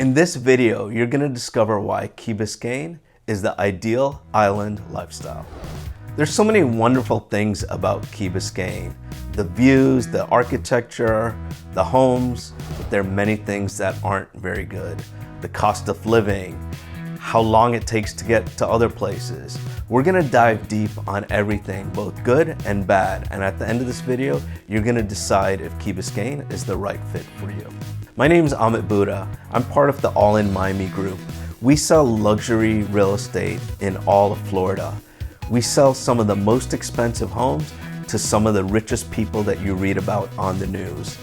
In this video, you're gonna discover why Key Biscayne is the ideal island lifestyle. There's so many wonderful things about Key Biscayne. The views, the architecture, the homes, but there are many things that aren't very good. The cost of living, how long it takes to get to other places. We're gonna dive deep on everything, both good and bad. And at the end of this video, you're gonna decide if Key Biscayne is the right fit for you. My name is Amit Bhuta. I'm part of the All in Miami group. We sell luxury real estate in all of Florida. We sell some of the most expensive homes to some of the richest people that you read about on the news.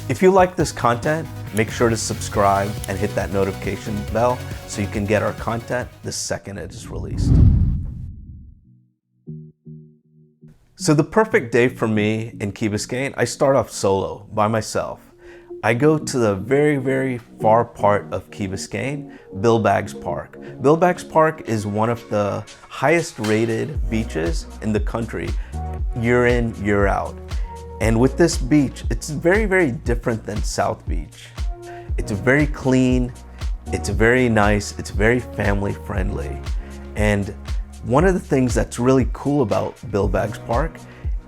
If you like this content, make sure to subscribe and hit that notification bell so you can get our content the second it is released. So the perfect day for me in Key Biscayne, I start off solo, by myself. I go to the very, very far part of Key Biscayne, Billbags Park. Billbags Park is one of the highest rated beaches in the country, year in, year out. And with this beach, it's very, very different than South Beach. It's very clean, it's very nice, it's very family friendly. And one of the things that's really cool about Billbags Park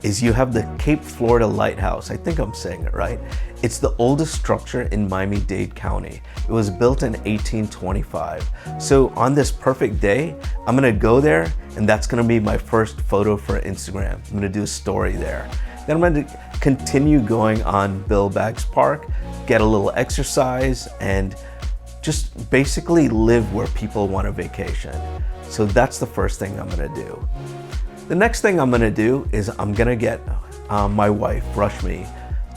is you have the Cape Florida Lighthouse. I think I'm saying it right. It's the oldest structure in Miami-Dade County. It was built in 1825. So on this perfect day, I'm gonna go there and that's gonna be my first photo for Instagram. I'm gonna do a story there. Then I'm gonna continue going on Billbags Park, get a little exercise and just basically live where people want a vacation. So that's the first thing I'm gonna do. The next thing I'm gonna do is I'm gonna get my wife, Rushmi,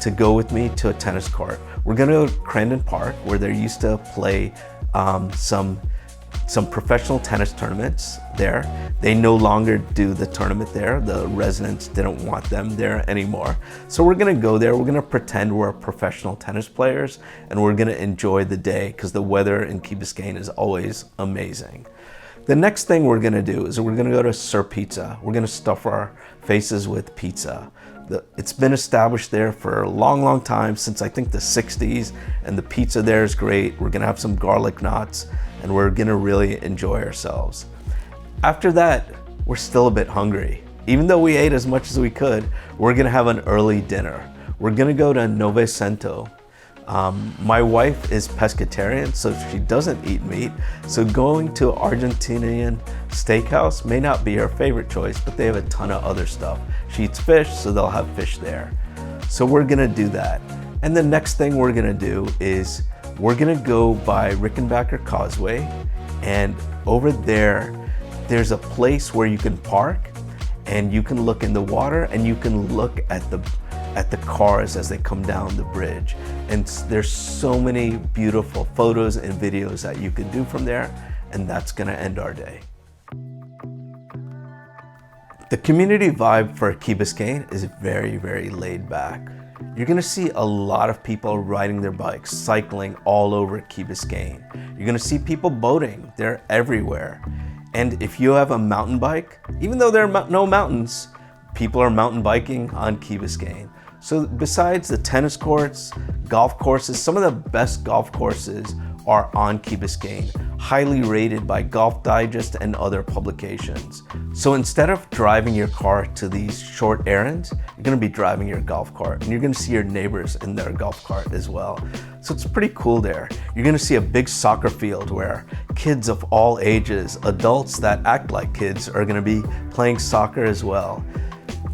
to go with me to a tennis court. We're gonna go to Crandon Park where they used to play some professional tennis tournaments there. They no longer do the tournament there. The residents didn't want them there anymore. So we're gonna go there, we're gonna pretend we're professional tennis players and we're gonna enjoy the day because the weather in Key Biscayne is always amazing. The next thing we're gonna do is we're gonna go to Sir Pizza. We're gonna stuff our faces with pizza. It's been established there for a long, long time, since I think the 60s, and the pizza there is great. We're gonna have some garlic knots, and we're gonna really enjoy ourselves. After that, we're still a bit hungry. Even though we ate as much as we could, we're gonna have an early dinner. We're gonna go to Nove Cento. My wife is pescatarian, so she doesn't eat meat. So going to Argentinian steakhouse may not be her favorite choice, but they have a ton of other stuff. She eats fish, so they'll have fish there. So we're gonna do that. And the next thing we're gonna do is we're gonna go by Rickenbacker Causeway, and over there, there's a place where you can park and you can look in the water and you can look at the cars as they come down the bridge. And there's so many beautiful photos and videos that you can do from there, and that's gonna end our day. The community vibe for Key Biscayne is very, very laid back. You're gonna see a lot of people riding their bikes, cycling all over Key Biscayne. You're gonna see people boating, they're everywhere. And if you have a mountain bike, even though there are no mountains, people are mountain biking on Key Biscayne. So besides the tennis courts, golf courses, some of the best golf courses are on Key Biscayne, highly rated by Golf Digest and other publications. So instead of driving your car to these short errands, you're gonna be driving your golf cart, and you're gonna see your neighbors in their golf cart as well. So it's pretty cool there. You're gonna see a big soccer field where kids of all ages, adults that act like kids, are gonna be playing soccer as well.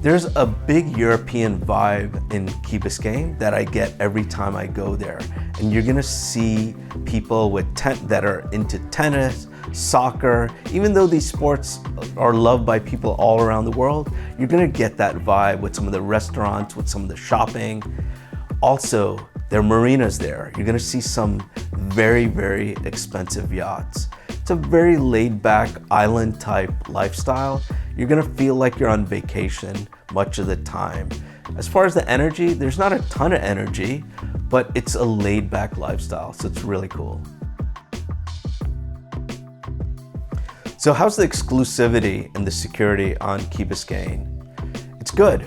There's a big European vibe in Key Biscayne that I get every time I go there. And you're gonna see people that are into tennis, soccer. Even though these sports are loved by people all around the world, you're gonna get that vibe with some of the restaurants, with some of the shopping. Also, there are marinas there. You're gonna see some very, very expensive yachts. It's a very laid back island type lifestyle. You're gonna feel like you're on vacation much of the time. As far as the energy, there's not a ton of energy, but it's a laid back lifestyle, so it's really cool. So how's the exclusivity and the security on Key Biscayne? It's good.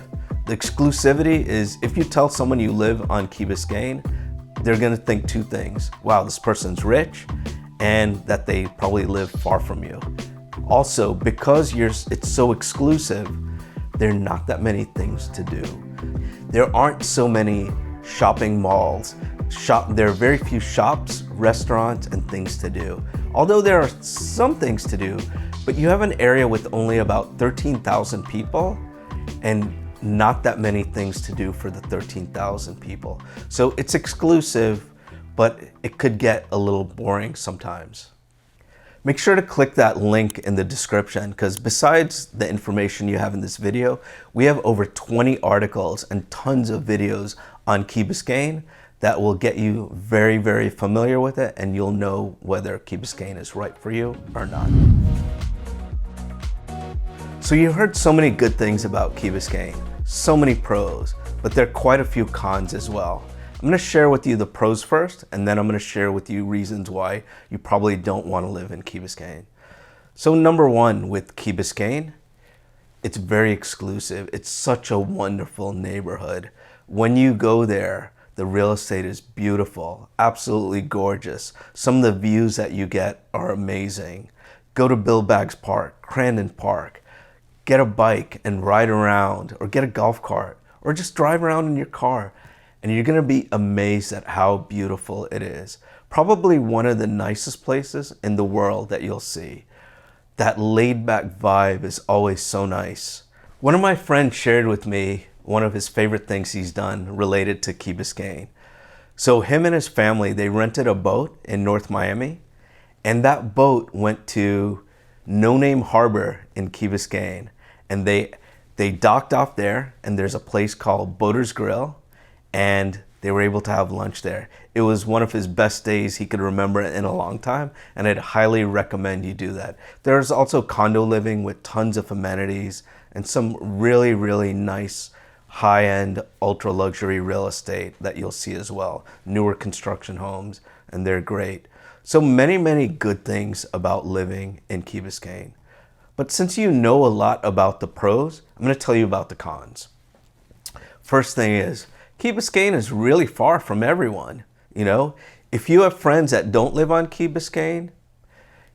The exclusivity is if you tell someone you live on Key Biscayne, they're gonna think two things. Wow, this person's rich, and that they probably live far from you. Also, because it's so exclusive, there are not that many things to do. There aren't so many shopping malls. There are very few shops, restaurants, and things to do. Although there are some things to do, but you have an area with only about 13,000 people and not that many things to do for the 13,000 people. So it's exclusive, but it could get a little boring sometimes. Make sure to click that link in the description, because besides the information you have in this video, we have over 20 articles and tons of videos on Key Biscayne that will get you very, very familiar with it, and you'll know whether Key Biscayne is right for you or not. So you heard so many good things about Key Biscayne, so many pros, but there are quite a few cons as well. I'm gonna share with you the pros first, and then I'm gonna share with you reasons why you probably don't wanna live in Key Biscayne. So number one with Key Biscayne, it's very exclusive. It's such a wonderful neighborhood. When you go there, the real estate is beautiful, absolutely gorgeous. Some of the views that you get are amazing. Go to Billbags Park, Crandon Park, get a bike and ride around, or get a golf cart, or just drive around in your car. And you're gonna be amazed at how beautiful it is. Probably one of the nicest places in the world that you'll see. That laid back vibe is always so nice. One of my friends shared with me one of his favorite things he's done related to Key Biscayne. So him and his family, they rented a boat in North Miami, and that boat went to No Name Harbor in Key Biscayne. And they docked off there, and there's a place called Boater's Grill, and they were able to have lunch there. It was one of his best days he could remember in a long time, and I'd highly recommend you do that. There's also condo living with tons of amenities and some really, really nice high-end, ultra-luxury real estate that you'll see as well. Newer construction homes, and they're great. So many, many good things about living in Key Biscayne. But since you know a lot about the pros, I'm gonna tell you about the cons. First thing is, Key Biscayne is really far from everyone. You know, if you have friends that don't live on Key Biscayne,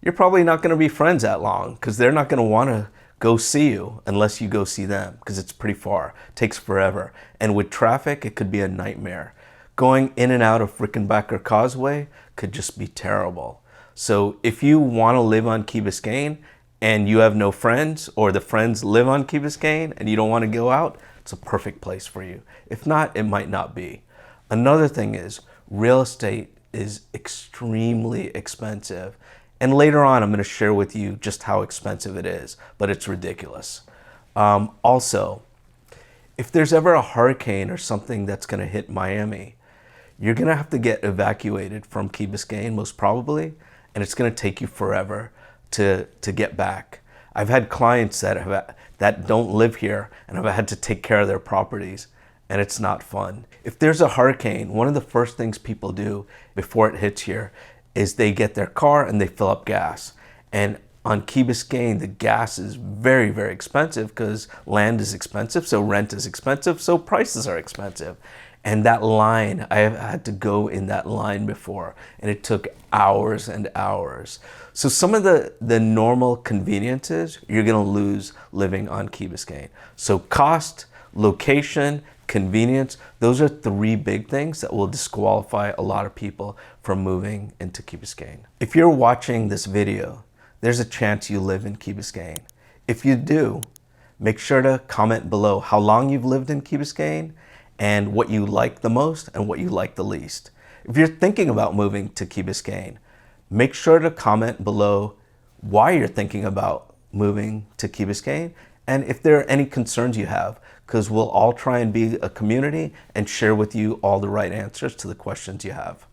you're probably not gonna be friends that long, because they're not gonna wanna go see you unless you go see them, because it's pretty far. It takes forever. And with traffic, it could be a nightmare. Going in and out of Rickenbacker Causeway could just be terrible. So if you want to live on Key Biscayne and you have no friends, or the friends live on Key Biscayne and you don't want to go out, it's a perfect place for you. If not, it might not be. Another thing is, real estate is extremely expensive. And later on, I'm going to share with you just how expensive it is, but it's ridiculous. Also, if there's ever a hurricane or something that's going to hit Miami, you're going to have to get evacuated from Key Biscayne, most probably, and it's going to take you forever to get back. I've had clients that don't live here, and I've had to take care of their properties, and it's not fun. If there's a hurricane, one of the first things people do before it hits here is they get their car and they fill up gas. And on Key Biscayne, the gas is very, very expensive because land is expensive, so rent is expensive, so prices are expensive. And that line, I have had to go in that line before, and it took hours and hours. So some of the normal conveniences, you're gonna lose living on Key Biscayne. So cost, location, convenience, those are three big things that will disqualify a lot of people from moving into Key Biscayne. If you're watching this video, there's a chance you live in Key Biscayne. If you do, make sure to comment below how long you've lived in Key Biscayne and what you like the most and what you like the least. If you're thinking about moving to Key Biscayne, make sure to comment below why you're thinking about moving to Key Biscayne and if there are any concerns you have, because we'll all try and be a community and share with you all the right answers to the questions you have.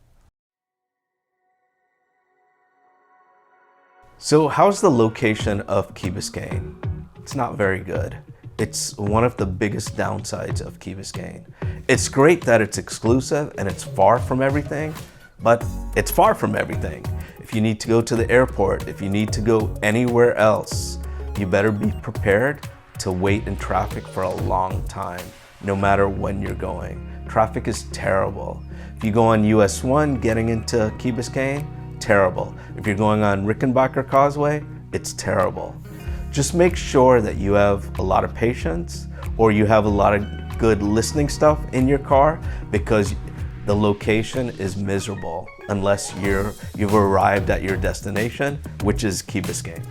So how's the location of Key Biscayne? It's not very good. It's one of the biggest downsides of Key Biscayne. It's great that it's exclusive and it's far from everything, but it's far from everything. If you need to go to the airport, if you need to go anywhere else, you better be prepared to wait in traffic for a long time, no matter when you're going. Traffic is terrible. If you go on US 1 getting into Key Biscayne, terrible. If you're going on Rickenbacker Causeway, it's terrible. Just make sure that you have a lot of patience or you have a lot of good listening stuff in your car, because the location is miserable unless you've arrived at your destination, which is Key Biscayne.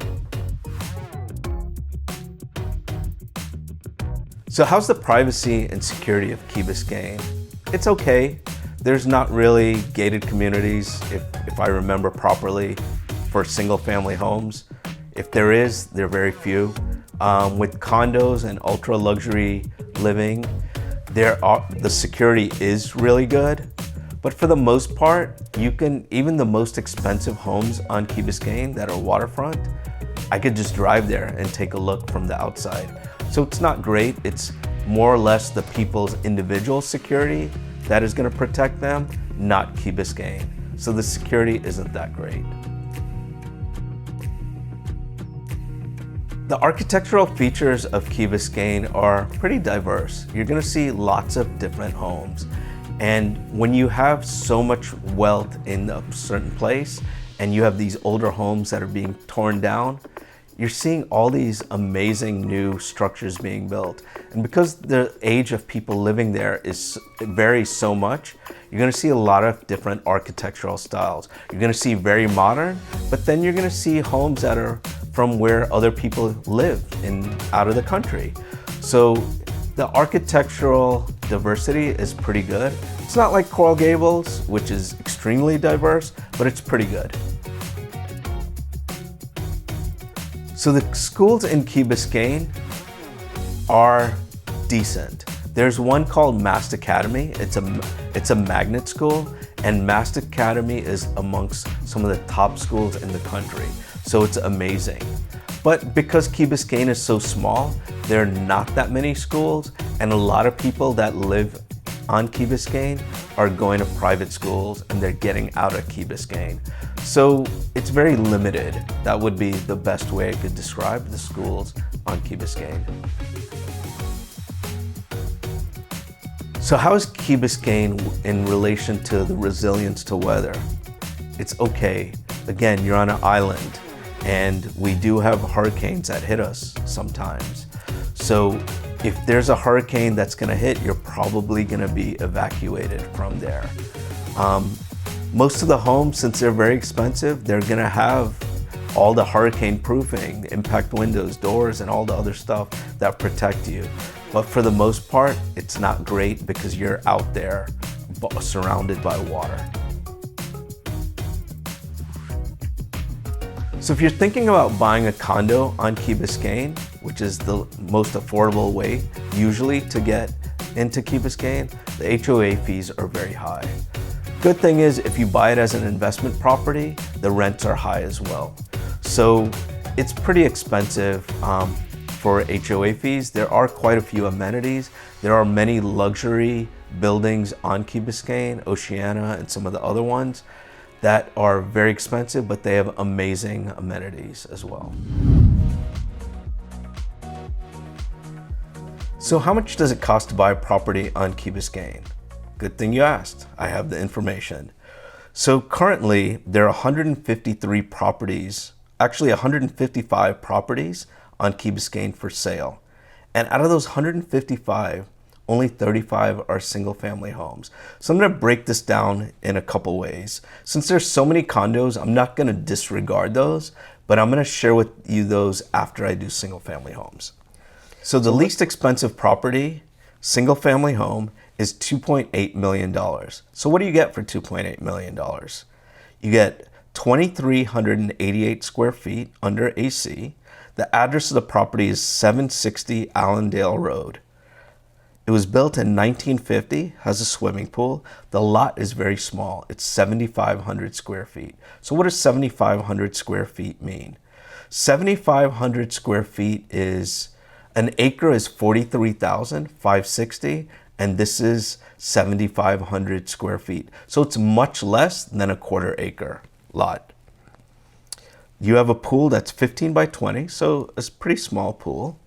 So how's the privacy and security of Key Biscayne? It's okay. There's not really gated communities, if I remember properly, for single family homes. If there is, they're very few. With condos and ultra luxury living, the security is really good. But for the most part, even the most expensive homes on Key Biscayne that are waterfront, I could just drive there and take a look from the outside. So it's not great. It's more or less the people's individual security that is going to protect them, not Key Biscayne. So the security isn't that great. The architectural features of Key Biscayne are pretty diverse. You're going to see lots of different homes. And when you have so much wealth in a certain place and you have these older homes that are being torn down, you're seeing all these amazing new structures being built. And because the age of people living there varies so much, you're gonna see a lot of different architectural styles. You're gonna see very modern, but then you're gonna see homes that are from where other people live out of the country. So the architectural diversity is pretty good. It's not like Coral Gables, which is extremely diverse, but it's pretty good. So the schools in Key Biscayne are decent. There's one called Mast Academy. It's a magnet school, and Mast Academy is amongst some of the top schools in the country. So it's amazing. But because Key Biscayne is so small, there are not that many schools, and a lot of people that live on Key Biscayne are going to private schools and they're getting out of Key Biscayne. So it's very limited. That would be the best way I could describe the schools on Key Biscayne. So how is Key Biscayne in relation to the resilience to weather? It's okay. Again, you're on an island and we do have hurricanes that hit us sometimes. So if there's a hurricane that's gonna hit, you're probably gonna be evacuated from there. Most of the homes, since they're very expensive, they're gonna have all the hurricane proofing, impact windows, doors, and all the other stuff that protect you. But for the most part, it's not great because you're out there surrounded by water. So if you're thinking about buying a condo on Key Biscayne, which is the most affordable way usually to get into Key Biscayne, the HOA fees are very high. Good thing is if you buy it as an investment property, the rents are high as well. So it's pretty expensive for HOA fees. There are quite a few amenities. There are many luxury buildings on Key Biscayne, Oceana, and some of the other ones that are very expensive, but they have amazing amenities as well. So how much does it cost to buy a property on Key Biscayne? Good thing you asked. I have the information. So currently there are 153 properties, actually 155 properties on Key Biscayne for sale. And out of those 155, only 35 are single family homes. So I'm gonna break this down in a couple ways. Since there's so many condos, I'm not gonna disregard those, but I'm gonna share with you those after I do single family homes. So the least expensive property, single family home, is $2.8 million. So what do you get for $2.8 million? You get 2,388 square feet under AC. The address of the property is 760 Allendale Road. It was built in 1950, has a swimming pool. The lot is very small. It's 7,500 square feet. So what does 7,500 square feet mean? 7,500 square feet is, an acre is 43,560, and this is 7,500 square feet. So it's much less than a quarter acre lot. You have a pool that's 15 by 20, so it's a pretty small pool.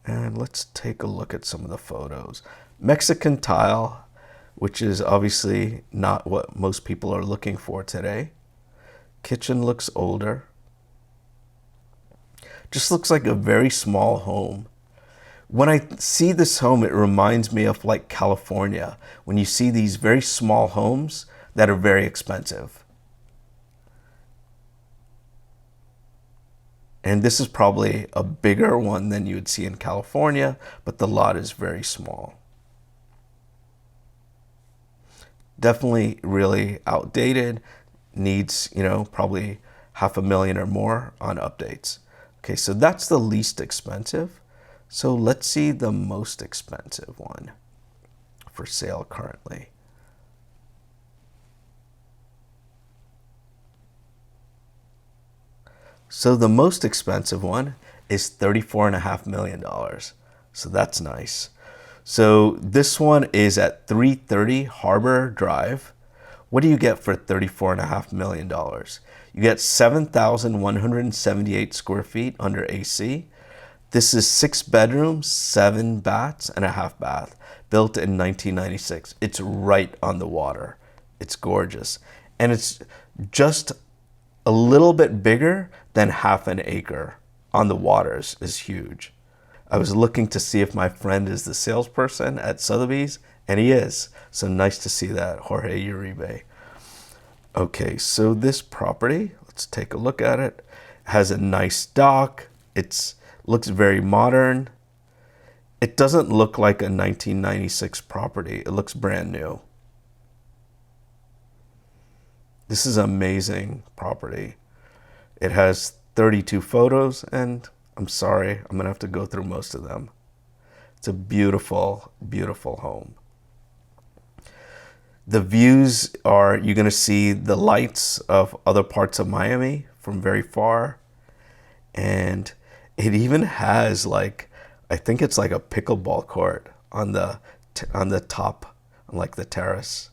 And let's take a look at some of the photos. Mexican tile, which is obviously not what most people are looking for today. Kitchen looks older. Just looks like a very small home. When I see this home, it reminds me of like California, when you see these very small homes that are very expensive. And this is probably a bigger one than you would see in California, but the lot is very small. Definitely really outdated, needs, probably $500,000 or more on updates. Okay, so that's the least expensive. So let's see the most expensive one for sale currently. So the most expensive one is $34.5 million. So that's nice. So this one is at 330 Harbor Drive. What do you get for $34.5 million? You get 7,178 square feet under AC. This is 6 bedrooms, 7 baths, and a half bath, built in 1996. It's right on the water. It's gorgeous. And it's just a little bit bigger than half an acre on the waters. Is huge. I was looking to see if my friend is the salesperson at Sotheby's, and he is. So nice to see that, Jorge Uribe. Okay, so this property, let's take a look at it. It has a nice dock. It looks very modern. It doesn't look like a 1996 property. It looks brand new. This is an amazing property. It has 32 photos, and I'm sorry, I'm gonna have to go through most of them. It's a beautiful, beautiful home. The views are, you're gonna see the lights of other parts of Miami from very far. And it even has like, I think it's like a pickleball court on the top, like the terrace.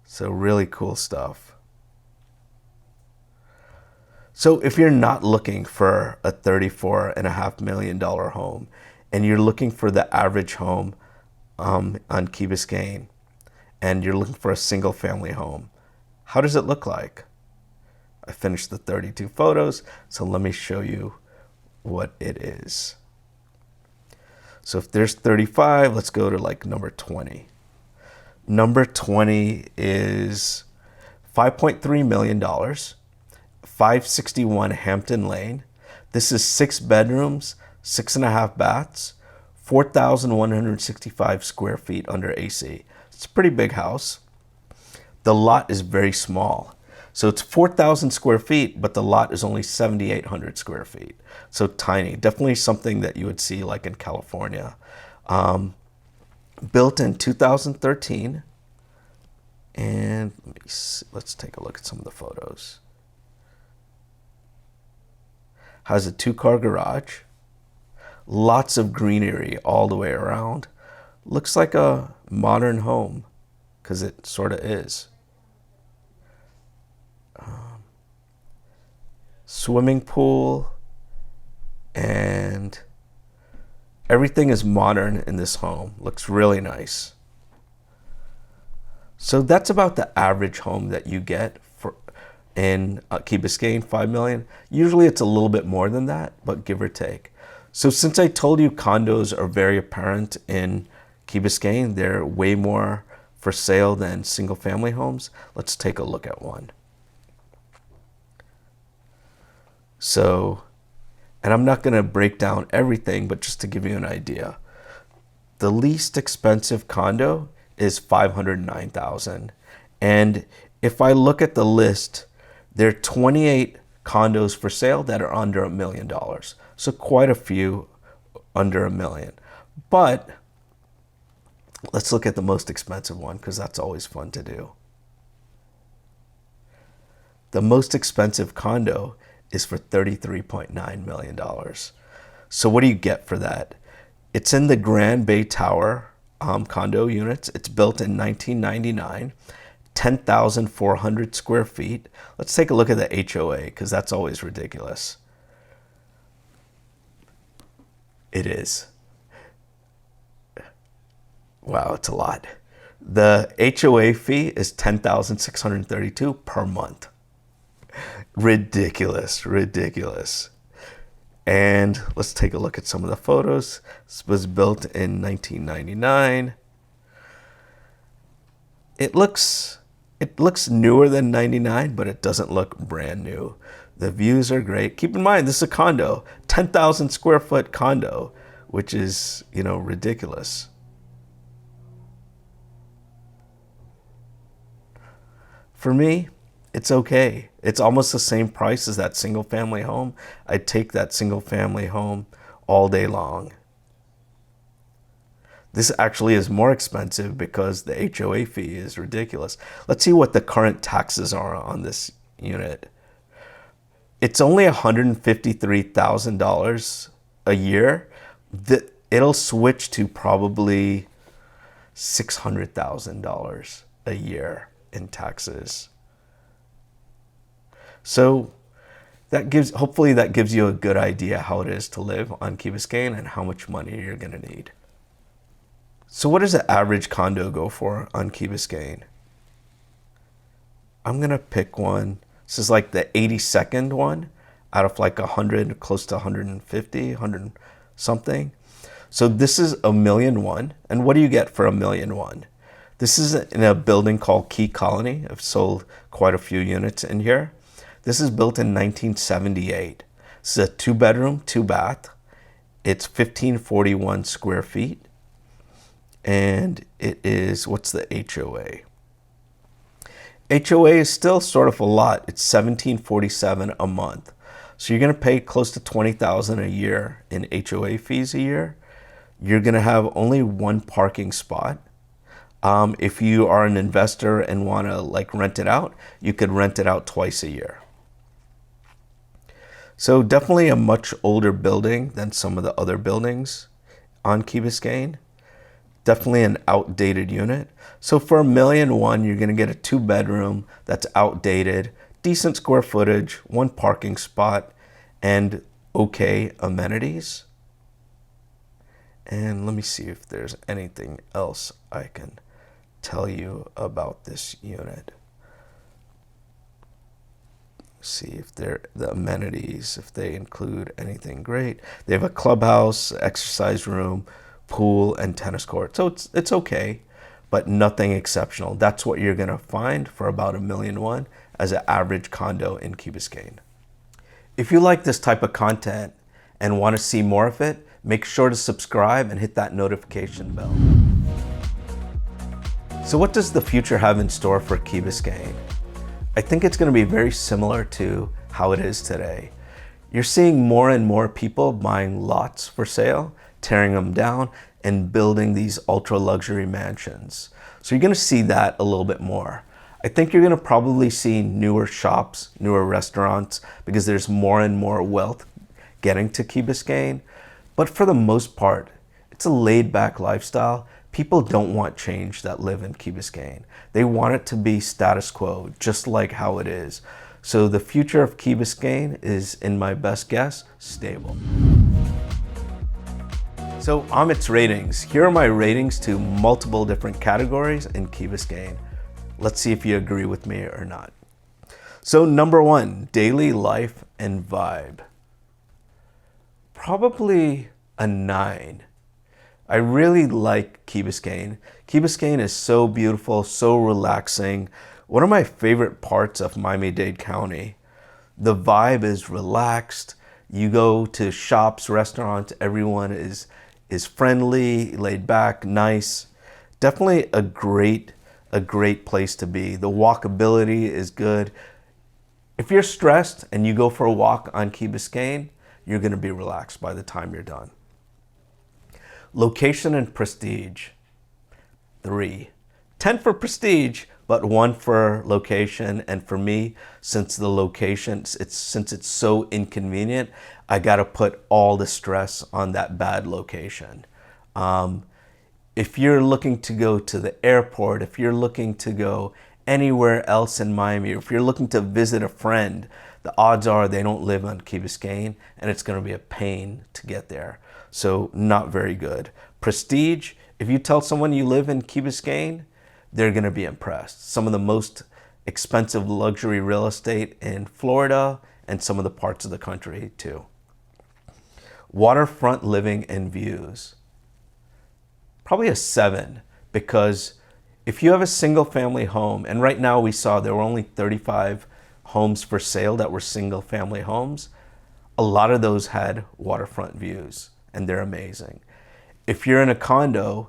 So really cool stuff. So if you're not looking for a $34.5 million home and you're looking for the average home on Key Biscayne and you're looking for a single family home, how does it look like? I finished the 32 photos, so let me show you what it is. So if there's 35, let's go to like number 20. Number 20 is $5.3 million, 561 Hampton Lane. This is 6 bedrooms, 6.5 baths, 4,165 square feet under AC. It's a pretty big house. The lot is very small. So it's 4,000 square feet, but the lot is only 7,800 square feet. So tiny, definitely something that you would see like in California. Built in 2013. And let's take a look at some of the photos. Has a 2-car garage. Lots of greenery all the way around. Looks like a modern home, because it sort of is. Swimming pool, and everything is modern in this home. Looks really nice. So that's about the average home that you get in Key Biscayne, $5 million. Usually it's a little bit more than that, but give or take. So since I told you condos are very apparent in Key Biscayne, they're way more for sale than single family homes. Let's take a look at one. So, and I'm not gonna break down everything, but just to give you an idea. The least expensive condo is $509,000. And if I look at the list, there are 28 condos for sale that are under $1 million. So quite a few under $1 million. But let's look at the most expensive one, because that's always fun to do. The most expensive condo is for $33.9 million. So what do you get for that? It's in the Grand Bay Tower condo units. It's built in 1999, 10,400 square feet. Let's take a look at the HOA, because that's always ridiculous. It is. Wow, it's a lot. The HOA fee is $10,632 per month. Ridiculous, ridiculous. And let's take a look at some of the photos. This was built in 1999. It looks newer than 99, but it doesn't look brand new. The views are great. Keep in mind, this is a condo, 10,000 square foot condo, which is, ridiculous. For me, it's okay. It's almost the same price as that single family home. I'd take that single family home all day long. This actually is more expensive because the HOA fee is ridiculous. Let's see what the current taxes are on this unit. It's only $153,000 a year. It'll switch to probably $600,000 a year in taxes. So hopefully that gives you a good idea how it is to live on Key Biscayne and how much money you're gonna need. So what does the average condo go for on Key Biscayne? I'm gonna pick one. This is like the 82nd one out of like 100, close to 150, 100 something. So this is $1.1 million. And what do you get for $1.1 million? This is in a building called Key Colony. I've sold quite a few units in here. This is built in 1978. This is a 2-bedroom, 2-bath. It's 1,541 square feet. And it is, what's the HOA? HOA is still sort of a lot. It's $1,747 a month. So you're gonna pay close to $20,000 a year in HOA fees a year. You're gonna have only one parking spot. If you are an investor and wanna rent it out, you could rent it out twice a year. So definitely a much older building than some of the other buildings on Key Biscayne. Definitely an outdated unit. So for $1.1 million, you're gonna get a 2-bedroom that's outdated, decent square footage, one parking spot, and okay amenities. And let me see if there's anything else I can tell you about this unit. See if the amenities, if they include anything great. They have a clubhouse, exercise room, pool, and tennis court. So it's okay, but nothing exceptional. That's what you're gonna find for about $1.1 million as an average condo in Key Biscayne. If you like this type of content and want to see more of it, make sure to subscribe and hit that notification bell. So what does the future have in store for Key Biscayne? I think it's going to be very similar to how it is today. You're seeing more and more people buying lots for sale, tearing them down, and building these ultra luxury mansions. So you're going to see that a little bit more. I think you're going to probably see newer shops, newer restaurants, because there's more and more wealth getting to Key Biscayne. But for the most part, it's a laid back lifestyle. People don't want change that live in Key Biscayne. They want it to be status quo, just like how it is. So the future of Key Biscayne is, in my best guess, stable. So Amit's ratings. Here are my ratings to multiple different categories in Key Biscayne. Let's see if you agree with me or not. So number 1, daily life and vibe. Probably a 9. I really like Key Biscayne. Key Biscayne is so beautiful, so relaxing. One of my favorite parts of Miami-Dade County. The vibe is relaxed. You go to shops, restaurants, everyone is friendly, laid back, nice. Definitely a great place to be. The walkability is good. If you're stressed and you go for a walk on Key Biscayne, you're gonna be relaxed by the time you're done. Location and prestige, 3. 10 for prestige, but 1 for location. And for me, since the location, since it's so inconvenient, I gotta put all the stress on that bad location. If you're looking to go to the airport, if you're looking to go anywhere else in Miami, or if you're looking to visit a friend, the odds are they don't live on Key Biscayne, and it's gonna be a pain to get there. So not very good. Prestige, if you tell someone you live in Key Biscayne, they're gonna be impressed. Some of the most expensive luxury real estate in Florida and some of the parts of the country too. Waterfront living and views. Probably a 7, because if you have a single family home, and right now we saw there were only 35 homes for sale that were single family homes, a lot of those had waterfront views and they're amazing. If you're in a condo,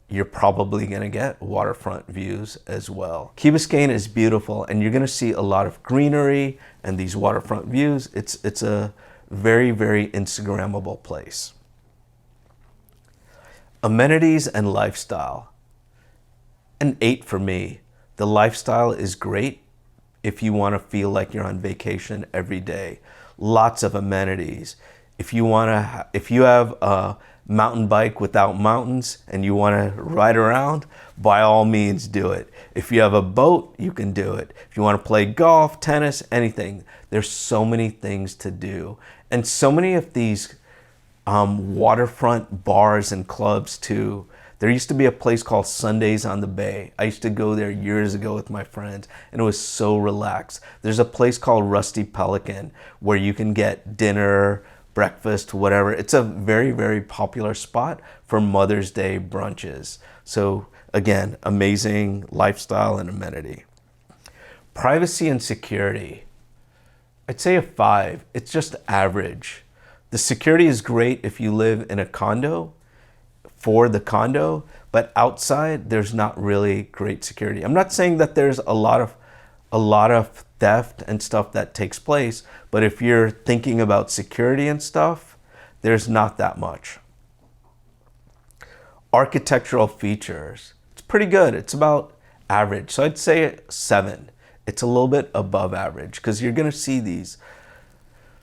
you're probably gonna get waterfront views as well. Key Biscayne is beautiful and you're gonna see a lot of greenery and these waterfront views. It's a very, very Instagrammable place. Amenities and lifestyle. An 8 for me. The lifestyle is great if you wanna feel like you're on vacation every day. Lots of amenities. If you have a mountain bike without mountains and you want to ride around, by all means do it. If you have a boat, you can do it. If you want to play golf, tennis, anything, there's so many things to do. And so many of these waterfront bars and clubs too. There used to be a place called Sundays on the Bay. I used to go there years ago with my friends and it was so relaxed. There's a place called Rusty Pelican where you can get dinner, breakfast, whatever. It's a very, very popular spot for Mother's Day brunches. So again, amazing lifestyle and amenity. Privacy and security. I'd say a 5. It's just average. The security is great if you live in a condo, for the condo, but outside there's not really great security. I'm not saying that there's a lot of theft and stuff that takes place, but if you're thinking about security and stuff, there's not that much. Architectural features. It's pretty good. It's about average. So I'd say 7. It's a little bit above average because you're gonna see these.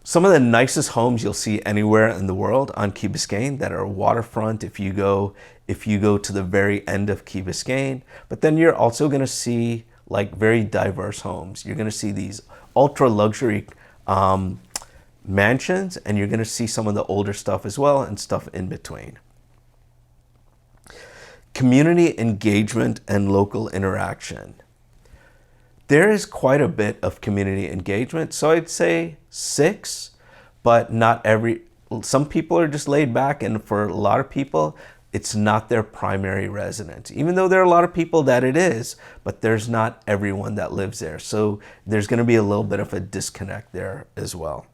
Some of the nicest homes you'll see anywhere in the world on Key Biscayne that are waterfront if you go to the very end of Key Biscayne, but then you're also gonna see like very diverse homes. You're gonna see these ultra luxury mansions and you're gonna see some of the older stuff as well and stuff in between. Community engagement and local interaction. There is quite a bit of community engagement, so I'd say 6, but some people are just laid back, and for a lot of people, it's not their primary residence. Even though there are a lot of people that it is, but there's not everyone that lives there. So there's gonna be a little bit of a disconnect there as well.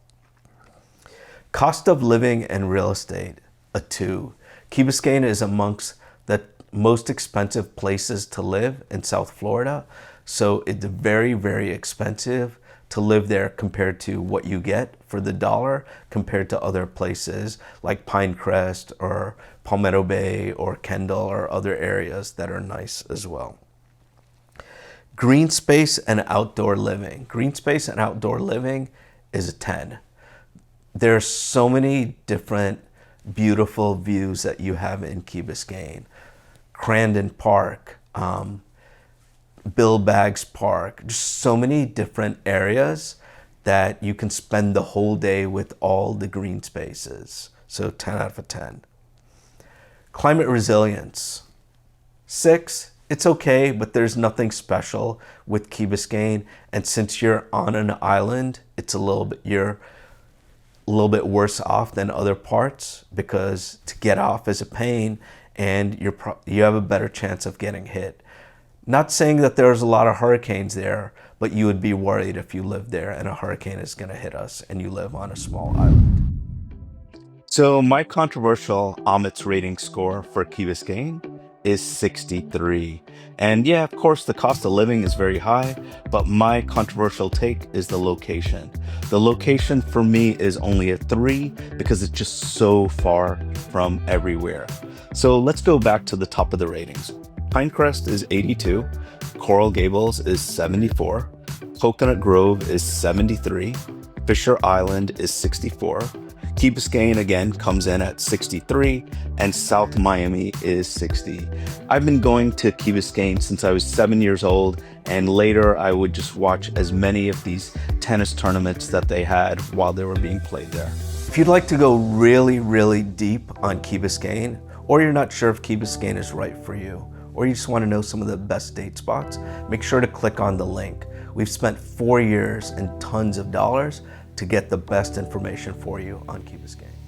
Cost of living and real estate, a 2. Key Biscayne is amongst the most expensive places to live in South Florida. So it's very, very expensive to live there compared to what you get for the dollar compared to other places like Pinecrest or Palmetto Bay or Kendall or other areas that are nice as well. Green space and outdoor living. Green space and outdoor living is a 10. There are so many different beautiful views that you have in Key Biscayne. Crandon Park, Bill Baggs Park, just so many different areas that you can spend the whole day with all the green spaces. So 10 out of 10. Climate resilience, 6. It's okay, but there's nothing special with Key Biscayne. And since you're on an island, you're a little bit worse off than other parts because to get off is a pain and you have a better chance of getting hit. Not saying that there's a lot of hurricanes there, but you would be worried if you lived there and a hurricane is gonna hit us and you live on a small island. So my controversial Amit's rating score for Key Biscayne is 63. And yeah, of course, the cost of living is very high, but my controversial take is the location. The location for me is only a 3 because it's just so far from everywhere. So let's go back to the top of the ratings. Pinecrest is 82, Coral Gables is 74, Coconut Grove is 73, Fisher Island is 64, Key Biscayne again comes in at 63, and South Miami is 60. I've been going to Key Biscayne since I was 7 years old, and later I would just watch as many of these tennis tournaments that they had while they were being played there. If you'd like to go really, really deep on Key Biscayne, or you're not sure if Key Biscayne is right for you, or you just want to know some of the best date spots, make sure to click on the link. We've spent 4 years and tons of dollars to get the best information for you on Key Biscayne.